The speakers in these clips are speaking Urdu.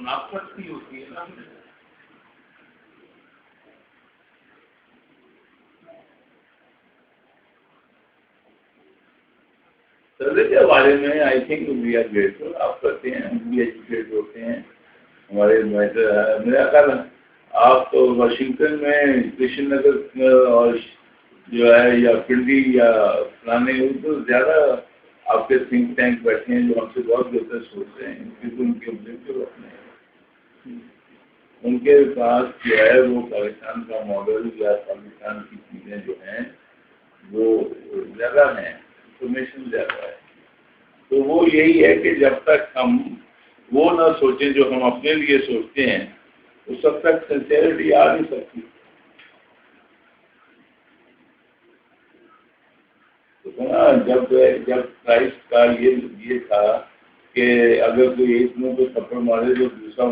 منافقت کی ہوتی ہے نا. سروے کے بارے میں I think we are grateful. آپ کرتے ہیں, ہم بھی ایجوکیٹ ہوتے ہیں. ہمارے میرا خیال آپ تو واشنگٹن میں کرشن نگر اور جو ہے یا پنڈی یا فلانے تو زیادہ آپ کے تھنک ٹینک بیٹھے ہیں جو ہم سے بہت بہتر سوچ رہے ہیں, کیونکہ ان کے آبجیکٹو اپنے ہیں. ان کے پاس جو ہے وہ پاکستان کا ماڈل یا پاکستان کی چیزیں جو ہیں وہ زیادہ ہیں, انفارمیشن زیادہ ہے. تو وہ یہی ہے کہ جب تک ہم وہ نہ سوچیں جو ہم اپنے لیے سوچتے ہیں اس وقت تک سنسیئرٹی آ نہیں سکتی. جب کرائسٹ کا یہ تھا کہ اگر کوئی ایک منہ کو تھپڑ مارے تو دوسرا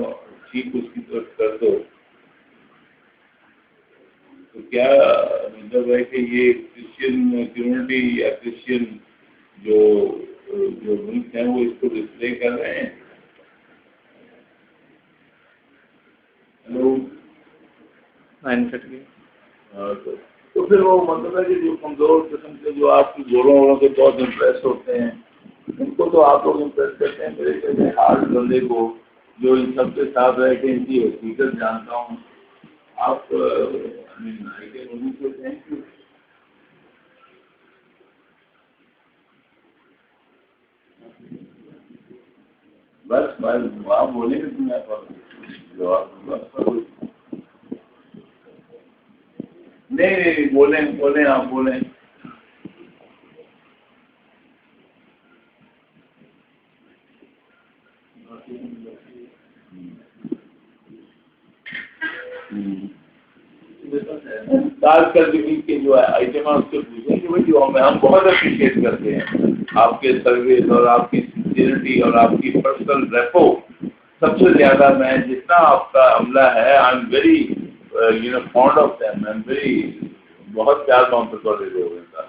ٹھیک اس کی طرف کر دو, تو کیا مطلب ہے کہ یہ کرسچین کمیونٹی یا کرسچین جو ملک ہیں وہ اس کو ڈسپلے کر رہے ہیں. ہلو, تو پھر وہ مطلب ہے کہ جو کمزور قسم کے جو آپ کی گولوں سے بہت امپریس ہوتے ہیں ان کو تو آپ لوگ امپریس کرتے ہیں. میرے جیسے ہارڈ بندے کو جو ان سب کے ساتھ رہ کے ان کی حقیقت جانتا ہوں, آپ تھینک یو. بس آپ بولیں گے تو میں جواب نہیں بولیں آپ بولیں. آج کل کے جو آئٹم ہے اس سے پوچھیں کہ بھائی جو ہم بہت اپریشیٹ کرتے ہیں آپ کے سروس اور آپ کی سنسیئرٹی اور آپ کی پرسنل ریپو. سب سے زیادہ میں جتنا آپ کا عملہ ہے I am very fond of them. I am very بہت پیار محبت والے لوگ ہیں سر.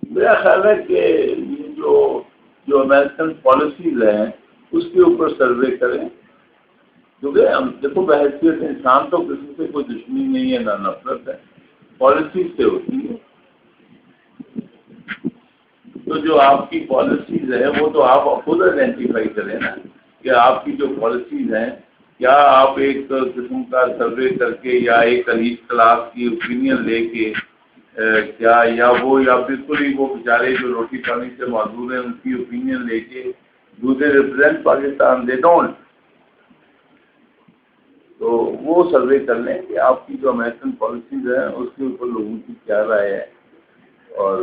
میرا خیال ہے کہ یہ جو امریکن پالیسیز ہیں اس کے اوپر سروے کریں, کیونکہ ہم دیکھو بحیثیت انسان تو کسی سے کوئی دشمنی نہیں ہے نہ نفرت ہے, پالیسیز سے ہوتی ہے. تو جو آپ کی پالیسیز ہے وہ تو آپ خود آئیڈینٹیفائی کریں نا کہ آپ کی جو پالیسیز ہیں کیا آپ ایک قسم کا سروے کر کے یا ایک الیٹ کلاس کی اوپینین لے کے کیا یا بالکل ہی وہ بیچارے جو روٹی پانی سے معذور ہیں ان کی اوپینین لے کے do they represent Pakistan, they don't. تو وہ سروے کر لیں کہ آپ کی جو امریکن پالیسیز ہیں اس کے اوپر لوگوں کی کیا رائے ہے. اور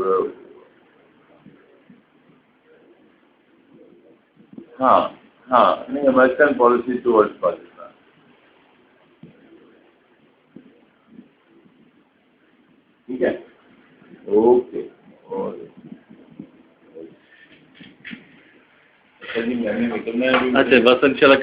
ہاں نہیں امریکن پالیسی ٹورڈز پاکستان. ٹھیک ہے, اوکے. اور میں نے نکلنا ہے. اچھا بس ان شاء اللہ.